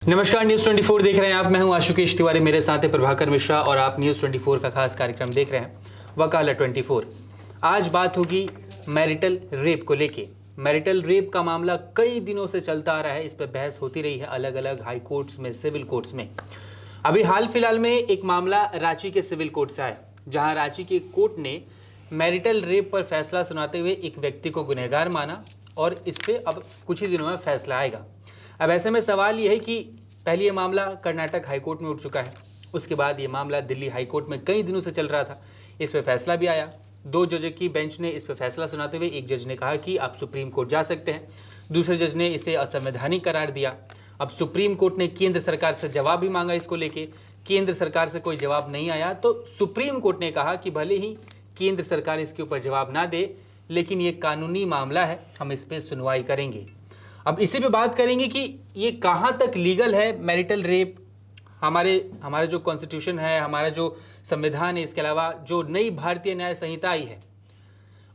नमस्कार, न्यूज़ 24 देख रहे हैं आप। मैं हूं आशुकेश तिवारी, मेरे साथ है प्रभाकर मिश्रा और आप न्यूज़ 24 का खास कार्यक्रम देख रहे हैं वकालत 24। आज बात होगी मैरिटल रेप को लेके। मैरिटल रेप का मामला कई दिनों से चलता आ रहा है, इस पर बहस होती रही है अलग अलग हाई कोर्ट्स में, सिविल कोर्ट्स में। अभी हाल फिलहाल में एक मामला रांची के सिविल कोर्ट से आया, जहाँ रांची के कोर्ट ने मैरिटल रेप पर फैसला सुनाते हुए एक व्यक्ति को गुनहगार माना और इस पर अब कुछ ही दिनों में फैसला आएगा। अब ऐसे में सवाल ये है कि पहले ये मामला कर्नाटक हाईकोर्ट में उठ चुका है, उसके बाद ये मामला दिल्ली हाईकोर्ट में कई दिनों से चल रहा था, इस पे फैसला भी आया। 2 जज की बेंच ने इस पे फैसला सुनाते हुए एक जज ने कहा कि आप सुप्रीम कोर्ट जा सकते हैं, दूसरे जज ने इसे असंवैधानिक करार दिया। अब सुप्रीम कोर्ट ने केंद्र सरकार से जवाब भी मांगा इसको लेके, केंद्र सरकार से कोई जवाब नहीं आया, तो सुप्रीम कोर्ट ने कहा कि भले ही केंद्र सरकार इसके ऊपर जवाब ना दे, लेकिन ये कानूनी मामला है, हम इस पर सुनवाई करेंगे। अब इसी पे बात करेंगे कि ये कहाँ तक लीगल है मैरिटल रेप। हमारे जो कॉन्स्टिट्यूशन है, हमारा जो संविधान है, इसके अलावा जो नई भारतीय न्याय संहिता आई है,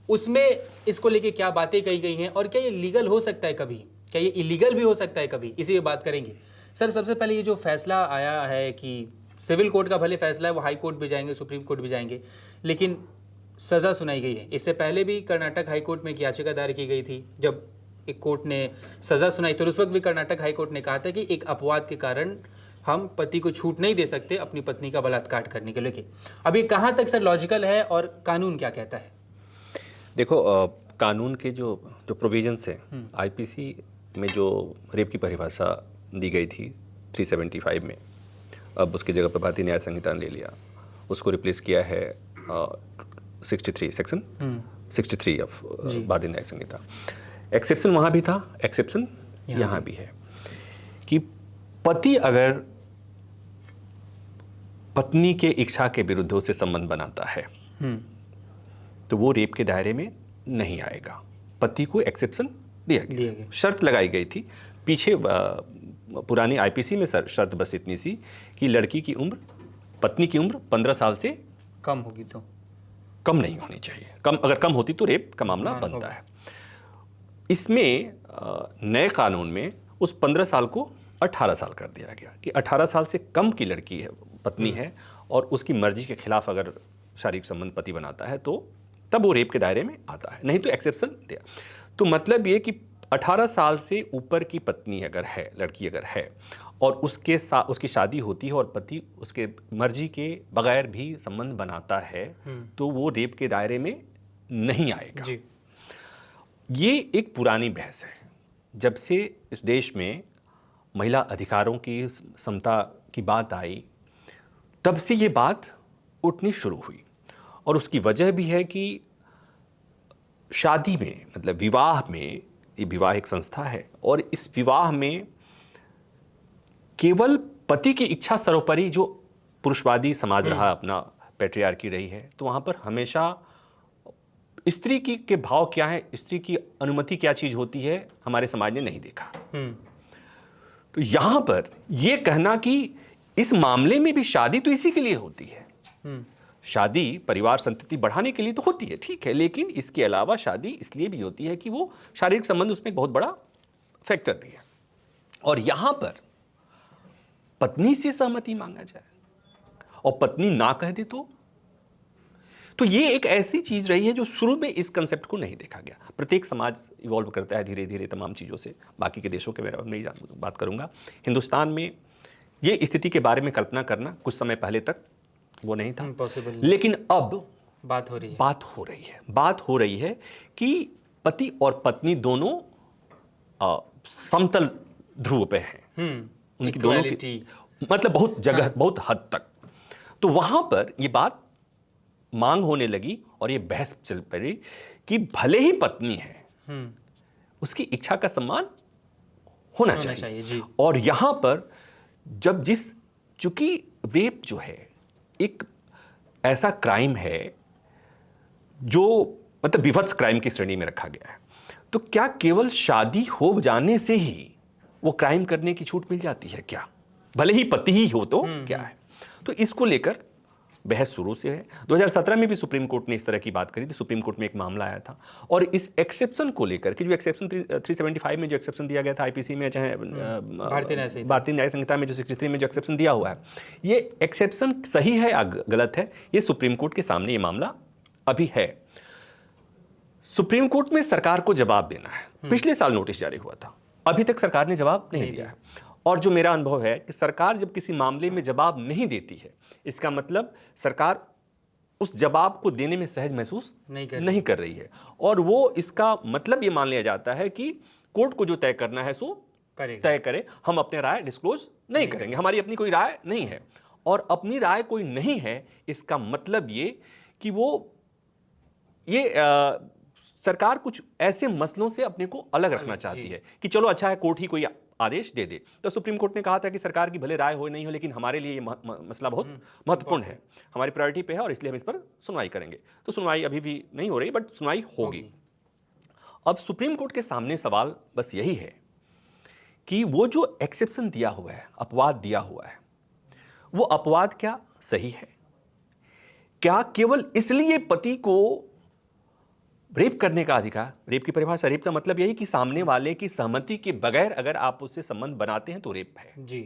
उसमें इसको लेके क्या बातें कही गई हैं और क्या ये लीगल हो सकता है कभी, क्या ये इलीगल भी हो सकता है कभी, इसी पे बात करेंगे। सर, सबसे पहले ये जो फैसला आया है कि सिविल कोर्ट का भले फैसला है, वो हाई कोर्ट भी जाएंगे, सुप्रीम कोर्ट भी जाएंगे, लेकिन सज़ा सुनाई गई है। इससे पहले भी कर्नाटक हाई कोर्ट में एक याचिका दायर की गई थी, जब एक कोर्ट ने सजा सुनाई तो उस वक्त भी कर्नाटक हाईकोर्ट ने कहा था कि एक अपवाद के कारण हम पति को छूट नहीं दे सकते अपनी पत्नी का बलात्कार करने के लेके। अब ये कहाँ तक सर लॉजिकल है और कानून क्या कहता है? देखो, कानून के जो प्रोविजंस हैं, आईपीसी में जो रेप की परिभाषा दी गई थी 375 में, अब उसकी जगह पर भारतीय न्याय संहिता ने ले लिया, उसको रिप्लेस किया है 63 सेक्शन 63 ऑफ भारतीय न्याय संहिता। एक्सेप्शन वहाँ भी था, एक्सेप्शन यहाँ भी है कि पति अगर पत्नी के इच्छा के विरुद्ध उसे संबंध बनाता है तो वो रेप के दायरे में नहीं आएगा। पति को एक्सेप्शन दिया गया। शर्त लगाई गई थी पीछे, पुरानी आईपीसी में शर्त बस इतनी सी कि लड़की की उम्र, पत्नी की उम्र 15 साल से कम होगी तो कम नहीं होनी चाहिए। अगर कम होती तो रेप का मामला बनता है। इसमें नए कानून में उस 15 साल को 18 साल कर दिया गया कि 18 साल से कम की लड़की है, पत्नी है, और उसकी मर्जी के खिलाफ अगर शारीरिक संबंध पति बनाता है तो तब वो रेप के दायरे में आता है, नहीं तो एक्सेप्शन दिया। तो मतलब ये कि 18 साल से ऊपर की पत्नी अगर है, लड़की अगर है, और उसकी शादी होती है और पति उसके मर्जी के बगैर भी संबंध बनाता है तो वो रेप के दायरे में नहीं आएगा जी। ये एक पुरानी बहस है। जब से इस देश में महिला अधिकारों की, समता की बात आई, तब से ये बात उठनी शुरू हुई। और उसकी वजह भी है कि शादी में, मतलब विवाह में, ये विवाह एक संस्था है और इस विवाह में केवल पति की इच्छा सर्वोपरि, जो पुरुषवादी समाज रहा, अपना पैट्रियार्की रही है, तो वहाँ पर हमेशा स्त्री के भाव क्या है, स्त्री की अनुमति क्या चीज होती है, हमारे समाज ने नहीं देखा। तो यहां पर यह कहना कि इस मामले में भी शादी तो इसी के लिए होती है, शादी परिवार संतति बढ़ाने के लिए तो होती है, ठीक है, लेकिन इसके अलावा शादी इसलिए भी होती है कि वो शारीरिक संबंध उसमें एक बहुत बड़ा फैक्टर भी है। और यहां पर पत्नी से सहमति मांगा जाए और पत्नी ना कह दे तो ये एक ऐसी चीज रही है जो शुरू में इस कंसेप्ट को नहीं देखा गया। प्रत्येक समाज इवॉल्व करता है धीरे धीरे तमाम चीज़ों से। बाकी के देशों के बारे में नहीं बात करूंगा। हिंदुस्तान में ये स्थिति के बारे में कल्पना करना कुछ समय पहले तक वो नहीं था पॉसिबल, लेकिन अब बात हो रही है कि पति और पत्नी दोनों समतल ध्रुव पे हैं, उनकी दोनों की मतलब बहुत जगह, बहुत हद तक। तो वहां पर ये बात मांग होने लगी और ये बहस चल पड़ी कि भले ही पत्नी है, उसकी इच्छा का सम्मान होना चाहिए जी। और यहां पर चूंकि रेप जो है एक ऐसा क्राइम है जो मतलब विभत्स क्राइम की श्रेणी में रखा गया है, तो क्या केवल शादी हो जाने से ही वो क्राइम करने की छूट मिल जाती है क्या? भले ही पति ही हो तो क्या है? तो इसको लेकर बहस शुरू से है। 2017 में भी सुप्रीम कोर्ट ने इस तरह की बात करी थी। सुप्रीम कोर्ट में एक मामला आया था और इस एक्सेप्शन को लेकर कि जो एक्सेप्शन 375 में जो एक्सेप्शन दिया गया था आईपीसी में, चाहे भारतीय न्याय संहिता में जो 63 में जो एक्सेप्शन दिया हुआ है, ये एक्सेप्शन सही है या गलत है, ये सुप्रीम कोर्ट के सामने ये मामला अभी है। सुप्रीम कोर्ट में सरकार को जवाब देना है। पिछले साल नोटिस जारी हुआ था, अभी तक सरकार ने जवाब नहीं दिया है। और जो मेरा अनुभव है कि सरकार जब किसी मामले में जवाब नहीं देती है, इसका मतलब सरकार उस जवाब को देने में सहज महसूस नहीं कर रही है। और वो इसका मतलब ये मान लिया जाता है कि कोर्ट को जो तय करना है सो तय करे, हम अपने राय डिस्क्लोज नहीं करेंगे, हमारी अपनी कोई राय नहीं है। और अपनी राय कोई नहीं है, इसका मतलब ये कि सरकार कुछ ऐसे मसलों से अपने को अलग रखना चाहती है कि चलो अच्छा है कोर्ट ही कोई आदेश दे दे। तो सुप्रीम कोर्ट ने कहा था कि सरकार की भले राय हो नहीं हो, लेकिन हमारे लिए ये मसला बहुत महत्वपूर्ण है, हमारी प्रायोरिटी पे है और इसलिए हम इस पर सुनवाई करेंगे। तो सुनवाई अभी भी नहीं हो रही, बट सुनवाई होगी। अब सुप्रीम कोर्ट के सामने सवाल बस यही है कि वो जो एक्सेप्शन दिया हुआ है, अपवाद दिया हुआ है, वो अपवाद क्या सही है? क्या केवल इसलिए पति को रेप करने का अधिकार, रेप की परिभाषा, रेप का मतलब यही कि सामने वाले की सहमति के बगैर अगर आप उससे संबंध बनाते हैं तो रेप है जी।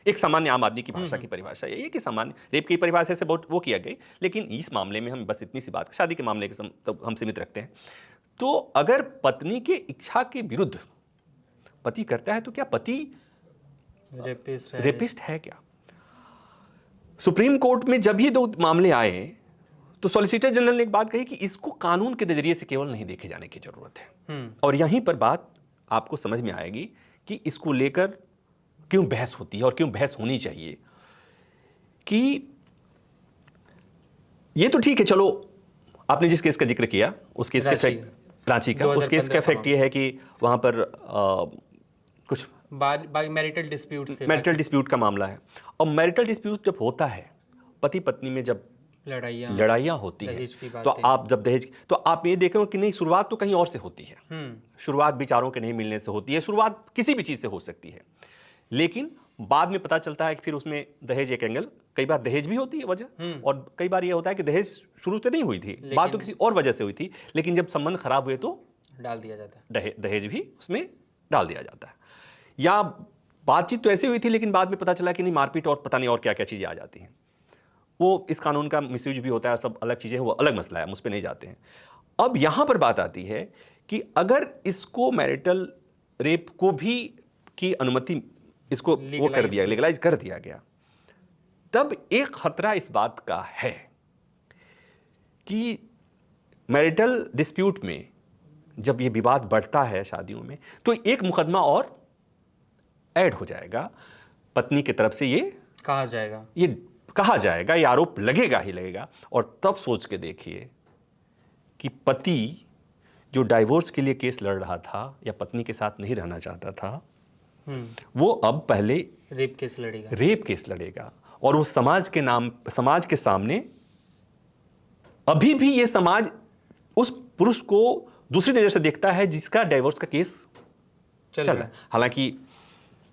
एक सामान्य आम आदमी की भाषा की परिभाषा यही है कि सामान्य रेप की परिभाषा से बहुत वो किया गई, लेकिन इस मामले में हम बस इतनी सी बात, शादी के मामले के तो हम सीमित रखते हैं। तो अगर पत्नी के इच्छा के विरुद्ध पति करता है तो क्या पति रेपिस्ट है क्या? सुप्रीम कोर्ट में जब ये दो मामले आए तो सॉलिसिटर जनरल ने एक बात कही कि इसको कानून के नजरिए से केवल नहीं देखे जाने की जरूरत है। और यहीं पर बात आपको समझ में आएगी कि इसको लेकर क्यों बहस होती है और क्यों बहस होनी चाहिए। कि ये तो ठीक है, चलो आपने जिस केस का जिक्र किया उस केस के इफेक्ट रांची का, उस केस का इफेक्ट ये है कि वहां पर कुछ मैरिटल डिस्प्यूट का मामला है। और मैरिटल डिस्प्यूट जब होता है, पति पत्नी में जब लड़ाइयाँ होती है, तो आप जब दहेज, तो आप ये देखें कि नहीं, शुरुआत तो कहीं और से होती है। शुरुआत विचारों के नहीं मिलने से होती है, शुरुआत किसी भी चीज से हो सकती है, लेकिन बाद में पता चलता है कि फिर उसमें दहेज एक एंगल, कई बार दहेज भी होती है वजह, और कई बार ये होता है कि दहेज शुरू से नहीं हुई थी, बात तो किसी और वजह से हुई थी, लेकिन जब संबंध खराब हुए तो डाल दिया जाता है, दहेज भी उसमें डाल दिया जाता है। या बातचीत तो ऐसी हुई थी लेकिन बाद में पता चला कि नहीं, मारपीट और पता नहीं और क्या क्या चीजें आ जाती हैं। वो इस कानून का मिसयूज भी होता है, सब अलग चीजें, वो अलग मसला है, हम उस पर नहीं जाते हैं। अब यहां पर बात आती है कि अगर इसको मैरिटल रेप को भी की अनुमति, इसको वो कर दिया, लीगलाइज कर दिया गया, तब एक खतरा इस बात का है कि मैरिटल डिस्प्यूट में जब ये विवाद बढ़ता है शादियों में, तो एक मुकदमा और ऐड हो जाएगा, पत्नी की तरफ से ये कहा जाएगा, ये आरोप लगेगा ही लगेगा। और तब सोच के देखिए कि पति जो डाइवोर्स के लिए केस लड़ रहा था या पत्नी के साथ नहीं रहना चाहता था, वो अब पहले रेप केस लड़ेगा। और वो समाज के सामने अभी भी ये समाज उस पुरुष को दूसरी नजर से देखता है जिसका डाइवोर्स का केस चल रहा है। हालांकि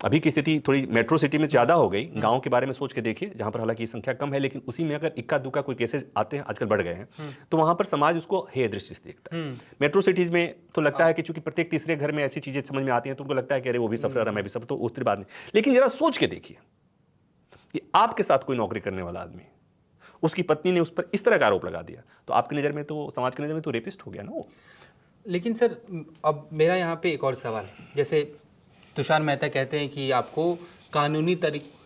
अभी की स्थिति थोड़ी मेट्रो सिटी में ज्यादा हो गई, गांव के बारे में सोच के देखिए, जहां पर हालांकि संख्या कम है, लेकिन उसी में अगर इक्का दुक्का कोई केसेस आते हैं, आजकल बढ़ गए हैं, तो वहां पर समाज उसको हेय दृष्टि से देखता है। मेट्रो सिटीज में तो लगता है कि चूंकि प्रत्येक तीसरे घर में ऐसी चीजें समझ में आती हैं, तो उनको लगता है कि अरे वो भी सफर है, मैं भी सफर, तो उस बात नहीं। लेकिन जरा सोच के देखिए कि आपके साथ कोई नौकरी करने वाला आदमी, उसकी पत्नी ने उस पर इस तरह का आरोप लगा दिया, तो आपकी नजर में, तो समाज की नजर में तो रेपिस्ट हो गया ना वो। लेकिन सर, अब मेरा यहाँ पे एक और सवाल है, जैसे तुषार मेहता कहते हैं कि आपको कानूनी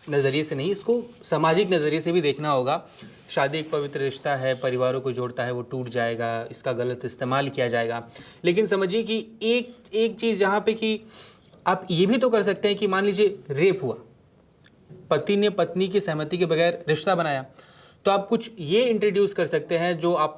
नज़रिए से नहीं, इसको सामाजिक नज़रिए से भी देखना होगा। शादी एक पवित्र रिश्ता है, परिवारों को जोड़ता है, वो टूट जाएगा, इसका गलत इस्तेमाल किया जाएगा। लेकिन समझिए कि एक चीज़ यहाँ पे कि आप ये भी तो कर सकते हैं कि मान लीजिए रेप हुआ, पति ने पत्नी की सहमति के बगैर रिश्ता बनाया, तो आप कुछ ये इंट्रोड्यूस कर सकते हैं जो आप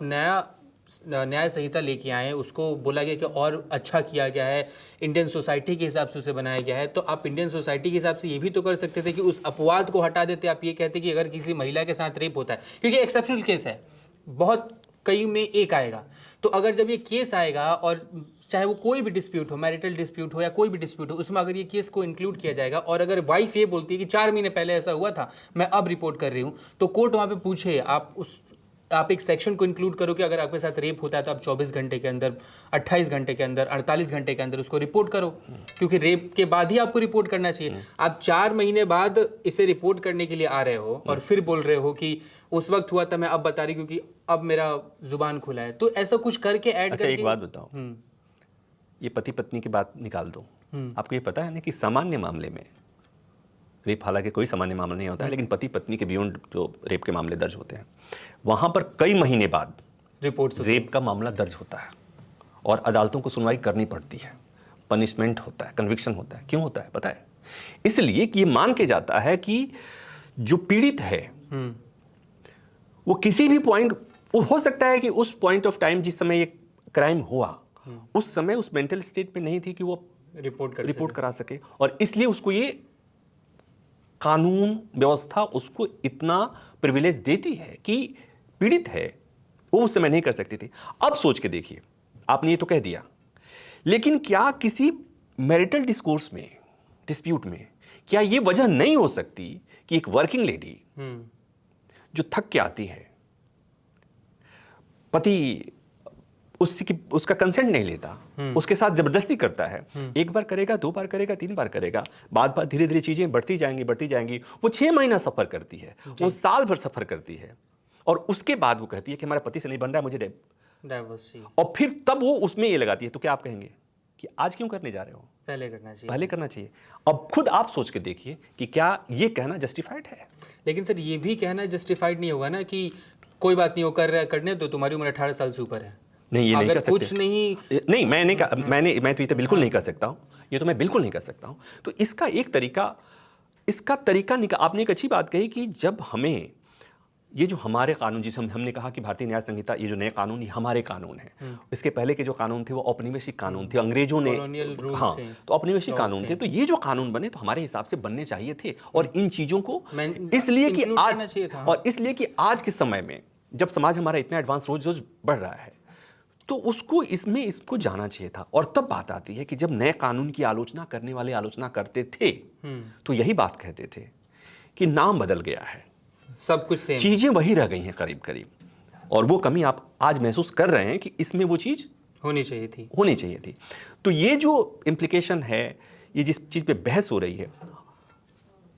न्याय संहिता लेके आए हैं, उसको बोला गया कि और अच्छा किया गया है, इंडियन सोसाइटी के हिसाब से उसे बनाया गया है। तो आप इंडियन सोसाइटी के हिसाब से ये भी तो कर सकते थे कि उस अपवाद को हटा देते। आप ये कहते कि अगर किसी महिला के साथ रेप होता है, क्योंकि एक्सेप्शनल केस है, बहुत कई में एक आएगा, तो अगर जब ये केस आएगा और चाहे वो कोई भी डिस्प्यूट हो, मैरिटल डिस्प्यूट हो या कोई भी डिस्प्यूट हो, उसमें अगर ये केस को इंक्लूड किया जाएगा और अगर वाइफ ये बोलती है कि 4 महीने पहले ऐसा हुआ था, मैं अब रिपोर्ट कर रही हूँ, तो कोर्ट वहाँ पे पूछे, आप एक सेक्शन को इंक्लूड करो कि अगर आपके साथ रेप होता है तो आप 24 घंटे के अंदर, 28 घंटे के अंदर, 48 घंटे के अंदर उसको रिपोर्ट करो, क्योंकि रेप के बाद ही आपको रिपोर्ट करना चाहिए। आप 4 महीने बाद इसे रिपोर्ट करने के लिए आ रहे हो और फिर बोल रहे हो कि उस वक्त हुआ था, मैं अब बता रही क्योंकि अब मेरा जुबान खुला है। तो ऐसा कुछ करके ऐड अच्छा, करके। एक बात बताओ, ये पति पत्नी की बात निकाल दो, आपको ये पता है ना कि सामान्य मामले में रेप, हालांकि कोई सामान्य मामला नहीं होता है, लेकिन पति पत्नी के बियॉन्ड जो रेप के मामले दर्ज होते हैं, वहां पर कई महीने बाद रिपोर्ट्स रेप का मामला दर्ज होता है और अदालतों को सुनवाई करनी पड़ती है, पनिशमेंट होता है, कन्विक्शन होता है। क्यों होता है पता है? इसलिए कि ये मान के जाता है कि जो पीड़ित है वो किसी भी पॉइंट, हो सकता है कि उस पॉइंट ऑफ टाइम जिस समय ये क्राइम हुआ उस समय उस मेंटल स्टेट में नहीं थी कि वो रिपोर्ट करा सके, और इसलिए उसको ये कानून व्यवस्था उसको इतना प्रिविलेज देती है कि पीड़ित है वो उस समय नहीं कर सकती थी। अब सोच के देखिए, आपने ये तो कह दिया, लेकिन क्या किसी मैरिटल डिस्कोर्स में, डिस्प्यूट में, क्या ये वजह नहीं हो सकती कि एक वर्किंग लेडी जो थक के आती है, पति उसका कंसेंट नहीं लेता, उसके साथ जबरदस्ती करता है, एक बार करेगा, 2 बार करेगा, 3 बार करेगा, बाद धीरे धीरे चीजें बढ़ती जाएंगी। वो 6 महीना सफर करती है, वो साल भर सफर करती है, और उसके बाद वो कहती है कि हमारे पति से नहीं बन रहा है, मुझे डाइवोर्स, और फिर तब वो उसमें ये लगाती है। तो क्या आप कहेंगे कि आज क्यों करने जा रहे हो? पहले करना चाहिए। अब खुद आप सोच के देखिए कि क्या ये कहना जस्टिफाइड है? लेकिन सर ये भी कहना जस्टिफाइड नहीं होगा ना कि कोई बात नहीं, वो कर रहा है, करने दो, तुम्हारी उम्र 18 साल से ऊपर है। नहीं, ये नहीं कर सकते। कुछ नहीं, मैं तो ये बिल्कुल नहीं कर सकता हूँ, ये तो मैं बिल्कुल नहीं कर सकता हूँ। तो इसका तरीका आपने एक अच्छी बात कही कि जब हमें ये जो हमारे कानून, जिसे हमने कहा कि भारतीय न्याय संहिता, ये जो नए कानून, ये हमारे कानून हैं। इसके पहले के जो कानून थे वो औपनिवेशिक कानून थे, अंग्रेजों ने, हाँ, तो औपनिवेशिक कानून थे। तो ये जो कानून बने तो हमारे हिसाब से बनने चाहिए थे, और इन चीजों को इसलिए कि आज के समय में जब समाज हमारा इतना एडवांस रोज रोज बढ़ रहा है, तो इसको जाना चाहिए था। और तब बात आती है कि जब नए कानून की आलोचना करने वाले आलोचना करते थे तो यही बात कहते थे कि नाम बदल गया है, सब कुछ सेम, चीजें वही रह गई हैं करीब करीब, और वो कमी आप आज महसूस कर रहे हैं कि इसमें वो चीज होनी चाहिए थी। तो ये जो इम्प्लीकेशन है, ये जिस चीज पे बहस हो रही है,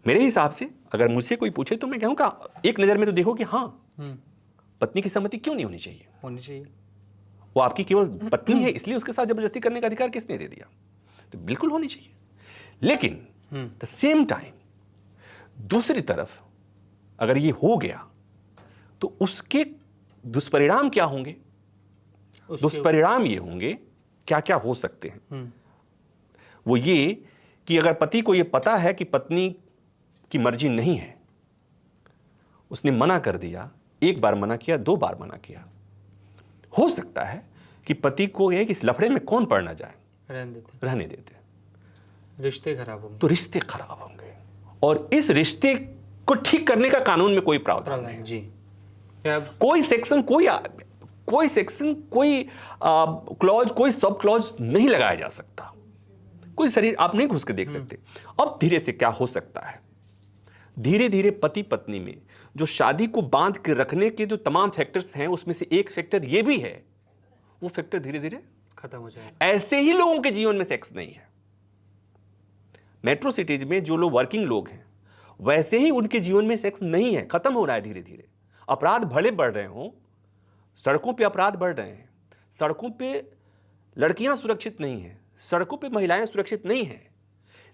मेरे हिसाब से अगर मुझसे कोई पूछे तो मैं कहूँगा एक नजर में तो देखो कि हाँ, पत्नी की सहमति क्यों नहीं होनी चाहिए? वो आपकी केवल पत्नी है, इसलिए उसके साथ जबरदस्ती करने का अधिकार किसने दे दिया? तो बिल्कुल होनी चाहिए। लेकिन द सेम टाइम दूसरी तरफ अगर ये हो गया तो उसके दुष्परिणाम क्या होंगे? दुष्परिणाम ये होंगे, क्या क्या हो सकते हैं, वो ये कि अगर पति को ये पता है कि पत्नी की मर्जी नहीं है, उसने मना कर दिया, 1 बार मना किया, 2 बार मना किया, हो सकता है कि पति को यह कि इस लफड़े में कौन पड़ना जाए, रहने देते, रिश्ते खराब होंगे। तो रिश्ते खराब होंगे, और इस रिश्ते को ठीक करने का कानून में कोई प्रावधान नहीं जी। कोई सेक्शन, कोई क्लॉज, कोई सब क्लॉज नहीं लगाया जा सकता, कोई शरीर आप नहीं घुस के देख सकते। अब धीरे से क्या हो सकता है, धीरे धीरे पति पत्नी में जो शादी को बांध के रखने के जो तमाम फैक्टर्स हैं, उसमें से एक फैक्टर ये भी है, वो फैक्टर धीरे धीरे खत्म हो जाए। ऐसे ही लोगों के जीवन में सेक्स नहीं है, मेट्रो सिटीज में जो लोग वर्किंग लोग हैं, वैसे ही उनके जीवन में सेक्स नहीं है, खत्म हो रहा है धीरे धीरे। अपराध भले बढ़ रहे हों, सड़कों पे अपराध बढ़ रहे हैं, सड़कों पे लड़कियां सुरक्षित नहीं हैं, सड़कों पे महिलाएं सुरक्षित नहीं हैं,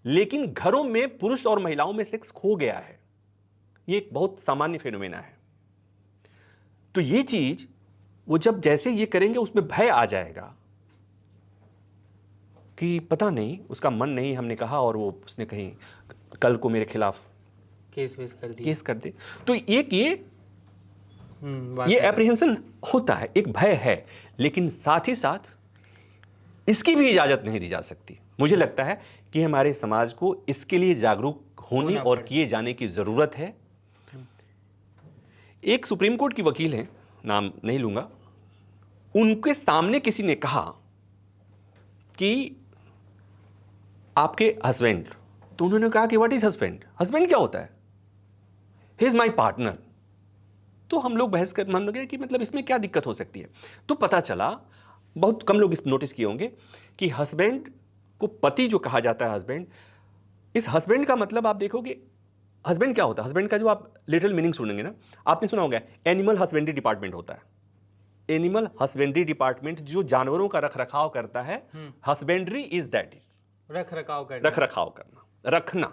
लेकिन घरों में पुरुष और महिलाओं में सेक्स खो गया है। ये एक बहुत सामान्य फेनोमेना है। तो ये चीज वो जब जैसे ये करेंगे उसमें भय आ जाएगा कि पता नहीं उसका मन नहीं, हमने कहा, और वो उसने कहीं कल को मेरे खिलाफ केस कर दे। तो एक ये एप्रीहेंशन होता है, एक भय है, लेकिन साथ ही साथ इसकी भी इजाजत नहीं दी जा सकती। मुझे लगता है कि हमारे समाज को इसके लिए जागरूक होने और किए जाने की जरूरत है। एक सुप्रीम कोर्ट की वकील हैं, नाम नहीं लूंगा, उनके सामने किसी ने कहा कि आपके हस्बैंड, तो उन्होंने कहा कि व्हाट इज हस्बैंड, हस्बैंड क्या होता है, ही इज माई पार्टनर। तो हम लोग बहस कर मान लगे कि मतलब इसमें क्या दिक्कत हो सकती है। तो पता चला, बहुत कम लोग इस नोटिस किए होंगे कि हस्बैंड को पति जो कहा जाता है हस्बैंड, इस हस्बैंड का मतलब आप देखोगे हस्बैंड क्या होता है, हस्बैंड का जो आप लिटरल मीनिंग सुनेंगे ना, आपने सुना होगा एनिमल हस्बेंड्री डिपार्टमेंट होता है। एनिमल हस्बेंड्री डिपार्टमेंट जो जानवरों का रख रखाव करता है, हस्बेंड्री इज दैट इज रख रखाव करना, रखना।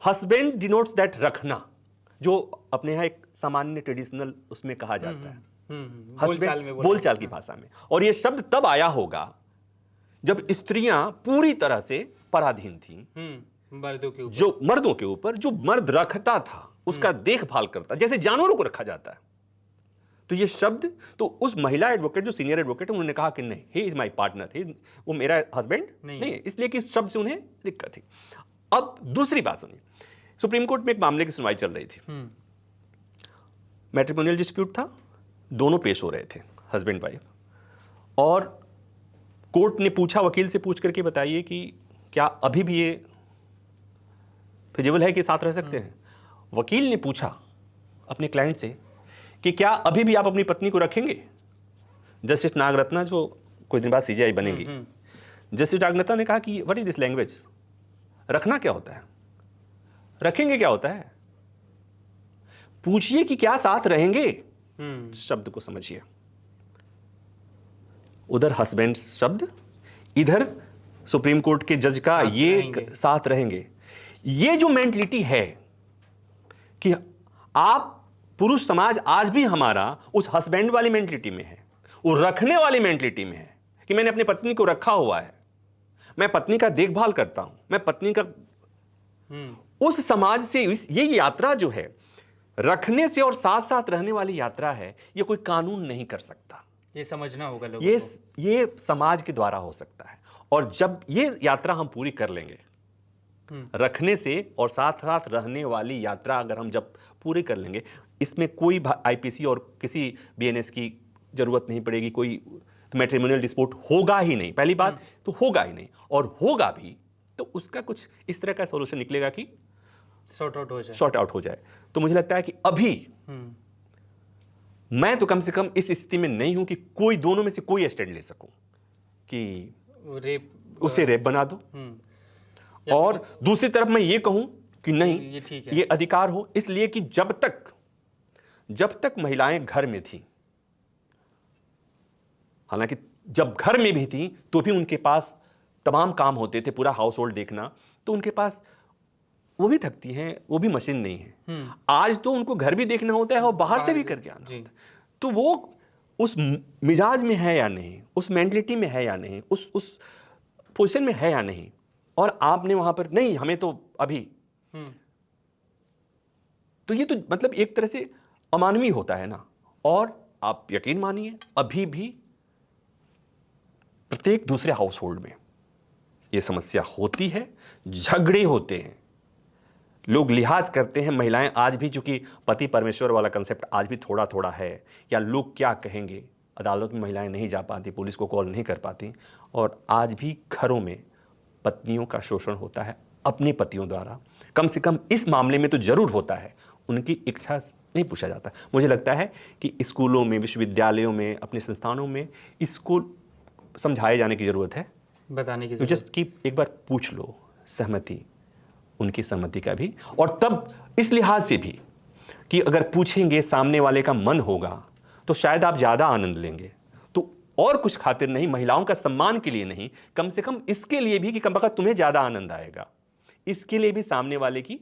हस्बैंड डिनोट्स दैट रखना, जो अपने यहाँ एक सामान्य ट्रेडिशनल उसमें कहा जाता है, बोलचाल की भाषा में। और ये शब्द तब आया होगा जब स्त्रियां पूरी तरह से पराधीन थी मर्दों के ऊपर, जो मर्दों के ऊपर, जो मर्द रखता था उसका देखभाल करता, जैसे जानवरों को रखा जाता है। तो ये शब्द, तो उस महिला एडवोकेट जो सीनियर एडवोकेट है, उन्होंने कहा कि नहीं, ही इज माई पार्टनर, वो मेरा हस्बैंड नहीं है, इसलिए कि इस शब्द से उन्हें दिक्कत थी। अब दूसरी बात सुनिए, सुप्रीम कोर्ट में एक मामले की सुनवाई चल रही थी, मैट्रिमोनियल डिस्प्यूट था, दोनों पेश हो रहे थे, हस्बैंड वाइफ, और कोर्ट ने पूछा, वकील से पूछ करके बताइए कि क्या अभी भी ये फिजिबल है कि साथ रह सकते हैं। वकील ने पूछा अपने क्लाइंट से कि क्या अभी भी आप अपनी पत्नी को रखेंगे। जस्टिस नागरत्ना, जो कुछ दिन बाद सीजीआई बनेंगी, जस्टिस नागरत्ना ने कहा कि व्हाट इज दिस लैंग्वेज, रखना क्या होता है, रखेंगे क्या होता है, पूछिए कि क्या साथ रहेंगे, शब्द को समझिए। उधर हस्बैंड शब्द, इधर सुप्रीम कोर्ट के जज का ये साथ रहेंगे। ये जो मेंटलिटी है कि आप पुरुष समाज आज भी हमारा उस हस्बैंड वाली मेंटलिटी में है, वो रखने वाली मेंटलिटी में है कि मैंने अपनी पत्नी को रखा हुआ है, मैं पत्नी का देखभाल करता हूं, मैं पत्नी का, उस समाज से ये यात्रा जो है रखने से और साथ साथ रहने वाली यात्रा है, ये कोई कानून नहीं कर सकता। ये समझना होगा लोगों को, ये समाज के द्वारा हो सकता है। और जब ये यात्रा हम पूरी कर लेंगे, रखने से और साथ साथ रहने वाली यात्रा अगर हम जब पूरी कर लेंगे, इसमें कोई आईपीसी और किसी बीएनएस की जरूरत नहीं पड़ेगी, कोई मैट्रिमोनियल डिस्प्यूट होगा ही नहीं, पहली बात तो होगा ही नहीं, और होगा भी तो उसका कुछ इस तरह का सॉल्यूशन निकलेगा कि सॉर्ट आउट हो जाए। तो मुझे लगता है कि अभी मैं तो कम से कम इस स्थिति में नहीं हूं कि कोई दोनों में से कोई स्टैंड ले सकूं कि उसे रेप बना दो, और दूसरी तरफ मैं ये कहूं कि नहीं, ये ठीक है, ये अधिकार हो, इसलिए कि जब तक महिलाएं घर में थी, हालांकि जब घर में भी थी तो भी उनके पास तमाम काम होते थे, पूरा हाउस होल्ड देखना, तो उनके पास वो भी थकती हैं, वो भी मशीन नहीं है। आज तो उनको घर भी देखना होता है और बाहर से भी करके आना होता है। तो वो उस मिजाज में है या नहीं, उस मेंटलिटी में है या नहीं, उस पोजीशन में है या नहीं, और आपने वहां पर नहीं, हमें तो अभी, तो ये तो मतलब एक तरह से अमानवीय होता है ना। और आप यकीन मानिए, अभी भी प्रत्येक दूसरे हाउस होल्ड में यह समस्या होती है, झगड़े होते हैं, लोग लिहाज करते हैं। महिलाएं आज भी, चूंकि पति परमेश्वर वाला कंसेप्ट आज भी थोड़ा थोड़ा है, या लोग क्या कहेंगे, अदालत में महिलाएं नहीं जा पाती, पुलिस को कॉल नहीं कर पाती, और आज भी घरों में पत्नियों का शोषण होता है अपने पतियों द्वारा। कम से कम इस मामले में तो जरूर होता है, उनकी इच्छा नहीं पूछा जाता। मुझे लगता है कि स्कूलों में, विश्वविद्यालयों में, अपने संस्थानों में इसको समझाए जाने की जरूरत है, बताने की जरूरत। जस्ट कि एक बार पूछ लो सहमति, उनकी सहमति का भी, और तब इस लिहाज से भी कि अगर पूछेंगे, सामने वाले का मन होगा, तो शायद आप ज्यादा आनंद लेंगे। तो और कुछ खातिर नहीं, महिलाओं का सम्मान के लिए नहीं, कम से कम इसके लिए भी कि कम बखत तुम्हें ज्यादा आनंद आएगा, इसके लिए भी सामने वाले की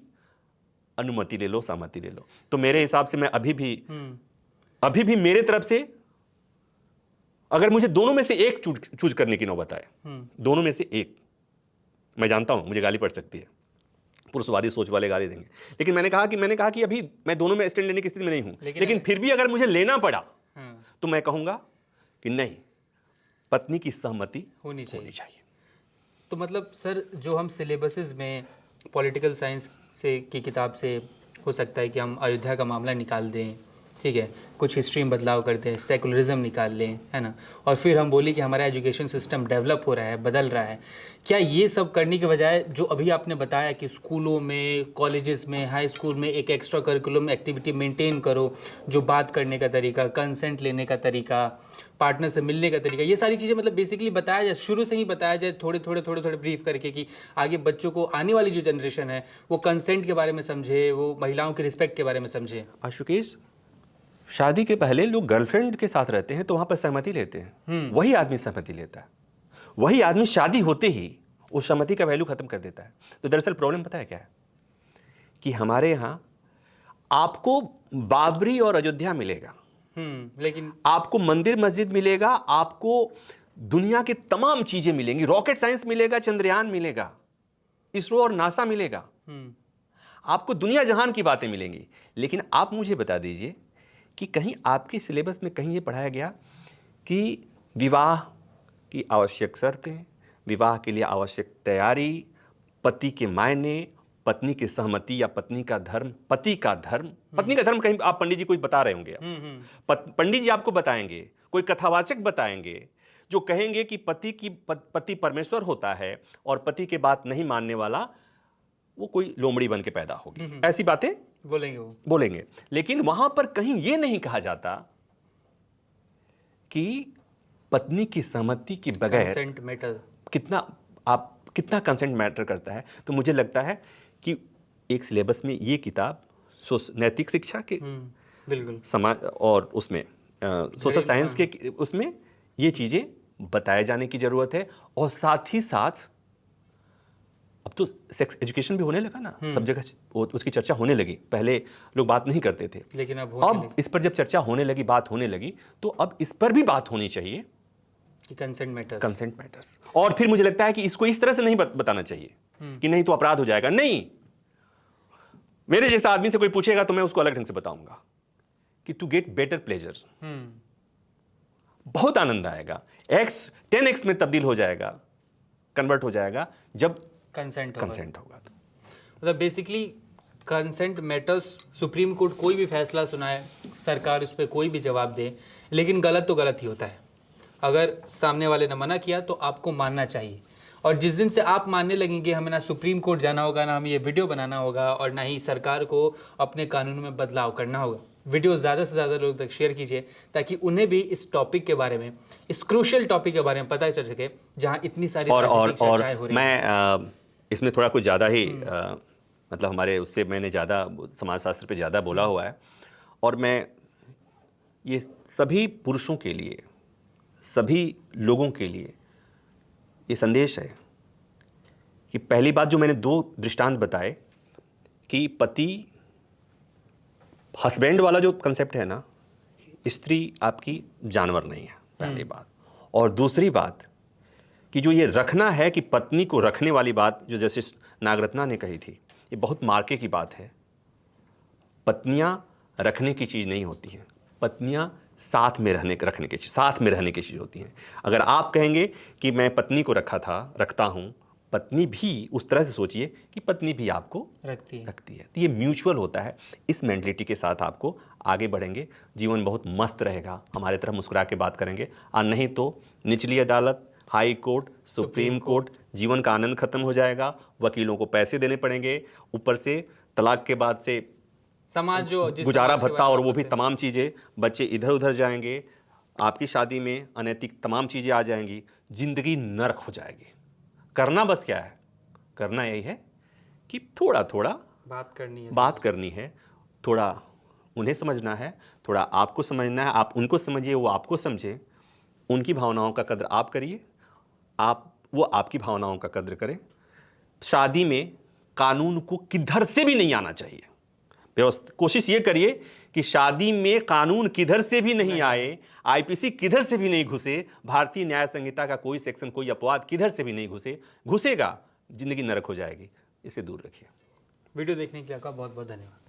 अनुमति ले लो, सहमति ले लो। तो मेरे हिसाब से मैं अभी भी मेरे तरफ से, अगर मुझे दोनों में से एक चूज करने की नौबत आए, दोनों में से एक, मैं जानता हूं मुझे गाली पड़ सकती है, पुरुषवादी सोच वाले गाली देंगे, लेकिन मैंने कहा कि अभी मैं दोनों में स्टैंड लेने की स्थिति में नहीं हूं, लेकिन फिर भी अगर मुझे लेना पड़ा तो मैं कहूंगा कि नहीं, पत्नी की सहमति होनी चाहिए। तो मतलब सर, जो हम सिलेबसेस में पॉलिटिकल साइंस से की किताब से हो सकता है कि हम अयोध्या का मामला निकाल दें, ठीक है, कुछ हिस्ट्री में बदलाव कर दें, सेकुलरिज्म निकाल लें, है ना, और फिर हम बोले कि हमारा एजुकेशन सिस्टम डेवलप हो रहा है, बदल रहा है। क्या ये सब करने के बजाय जो अभी आपने बताया कि स्कूलों में, कॉलेजेस में, हाई स्कूल में एक एक्स्ट्रा करिकुलम एक्टिविटी मेंटेन करो, जो बात करने का तरीका, कंसेंट लेने का तरीका, पार्टनर से मिलने का तरीका, ये सारी चीज़ें मतलब बेसिकली बताया जाए, शुरू से ही बताया जाए, थोड़े थोड़े ब्रीफ करके, कि आगे बच्चों को, आने वाली जो जनरेशन है वो कंसेंट के बारे में समझे, वो महिलाओं के रिस्पेक्ट के बारे में समझे। आशुकेश, शादी के पहले लोग गर्लफ्रेंड के साथ रहते हैं तो वहां पर सहमति लेते हैं, वही आदमी सहमति लेता है, वही आदमी शादी होते ही उस सहमति का वैल्यू खत्म कर देता है। तो दरअसल प्रॉब्लम पता है क्या है, कि हमारे यहां आपको बाबरी और अयोध्या मिलेगा, लेकिन आपको मंदिर मस्जिद मिलेगा, आपको दुनिया की तमाम चीजें मिलेंगी, रॉकेट साइंस मिलेगा, चंद्रयान मिलेगा, इसरो और नासा मिलेगा, आपको दुनिया जहान की बातें मिलेंगी। लेकिन आप मुझे बता दीजिए कि कहीं आपके सिलेबस में कहीं ये पढ़ाया गया कि विवाह की आवश्यक शर्तें, विवाह के लिए आवश्यक तैयारी, पति के मायने, पत्नी की सहमति या पत्नी का धर्म, पति का धर्म, पत्नी का धर्म कहीं आप पंडित जी कोई बता रहे होंगे, पंडित जी आपको बताएंगे, कोई कथावाचक बताएंगे, जो कहेंगे कि पति परमेश्वर होता है और पति के बात नहीं मानने वाला वो कोई लोमड़ी बन के पैदा होगी, ऐसी बातें बोलेंगे। लेकिन वहां पर कहीं यह नहीं कहा जाता कि पत्नी की सहमति के बगैर कंसेंट मैटर कितना कंसेंट मैटर करता है। तो मुझे लगता है कि एक सिलेबस में ये किताब नैतिक शिक्षा के बिल्कुल समाज और उसमें सोशल साइंस के उसमें ये चीजें बताए जाने की जरूरत है। और साथ ही साथ अब तो सेक्स एजुकेशन भी होने लगा ना, सब जगह उसकी चर्चा होने लगी, पहले लोग बात नहीं करते थे, लेकिन अब इस पर जब चर्चा होने लगी, बात होने लगी, तो अब इस पर भी बात होनी चाहिए कि कंसेंट मैटर्स। और फिर मुझे लगता है कि इसको इस तरह से नहीं बताना चाहिए कि नहीं तो अपराध हो जाएगा। नहीं, मेरे जैसा आदमी से कोई पूछेगा तो मैं उसको अलग ढंग से बताऊंगा कि टू गेट बेटर प्लेजर, बहुत आनंद आएगा, x 10x में तब्दील हो जाएगा, कन्वर्ट हो जाएगा जब कंसेंट होगा। तो मतलब basically consent matters. Supreme court कोई भी फैसला सुनाए, सरकार उस पर कोई भी जवाब दे, लेकिन गलत तो गलत ही होता है। अगर सामने वाले ने मना किया तो आपको मानना चाहिए। और जिस दिन से आप मानने लगेंगे हमें ना सुप्रीम कोर्ट जाना होगा, ना हमें ये वीडियो बनाना होगा, और ना ही सरकार को अपने कानून में बदलाव करना होगा। वीडियो ज़्यादा से ज़्यादा लोगों तक शेयर कीजिए ताकि उन्हें भी इस टॉपिक के बारे में, इस क्रूशियल टॉपिक के बारे में पता चल सके, जहाँ इतनी सारी चर्चाएं हो रही हैं। मैं इसमें थोड़ा कुछ ज़्यादा ही मतलब हमारे उससे मैंने ज़्यादा समाजशास्त्र पे ज़्यादा बोला हुआ है। और मैं ये सभी पुरुषों के लिए, सभी लोगों के लिए ये संदेश है कि पहली बात जो मैंने 2 दृष्टांत बताए कि पति हस्बैंड वाला जो कंसेप्ट है ना, स्त्री आपकी जानवर नहीं है, पहली बात। और दूसरी बात कि जो ये रखना है कि पत्नी को रखने वाली बात जो जस्टिस नागरत्ना ने कही थी, ये बहुत मार्के की बात है। पत्नियां रखने की चीज़ नहीं होती हैं, पत्नियां साथ में रहने की चीज़ होती हैं। अगर आप कहेंगे कि मैं पत्नी को रखता हूँ, पत्नी भी उस तरह से सोचिए कि पत्नी भी आपको रखती है। तो ये म्यूचुअल होता है। इस मेंटलिटी के साथ आपको आगे बढ़ेंगे, जीवन बहुत मस्त रहेगा। हमारे तरह मुस्कुरा के बात करेंगे, और नहीं तो निचली अदालत, हाई कोर्ट, सुप्रीम कोर्ट, जीवन का आनंद खत्म हो जाएगा, वकीलों को पैसे देने पड़ेंगे, ऊपर से तलाक के बाद से समाज जो गुजारा भत्ता और वो भी तमाम चीज़ें, बच्चे इधर उधर जाएंगे, आपकी शादी में अनैतिक तमाम चीज़ें आ जाएंगी, जिंदगी नरक हो जाएगी। करना बस क्या है, करना यही है कि थोड़ा थोड़ा बात करनी है, थोड़ा उन्हें समझना है, थोड़ा आपको समझना है, आप उनको समझिए, वो आपको समझे, उनकी भावनाओं का कद्र आप करिए, वो आपकी भावनाओं का कद्र करें। शादी में कानून को किधर से भी नहीं आना चाहिए। कोशिश ये करिए कि शादी में कानून किधर से भी नहीं आए, आईपीसी किधर से भी नहीं घुसे, भारतीय न्याय संहिता का कोई सेक्शन, कोई अपवाद किधर से भी नहीं घुसेगा, जिंदगी नरक हो जाएगी। इसे दूर रखिए। वीडियो देखने के लिए आपका बहुत बहुत धन्यवाद।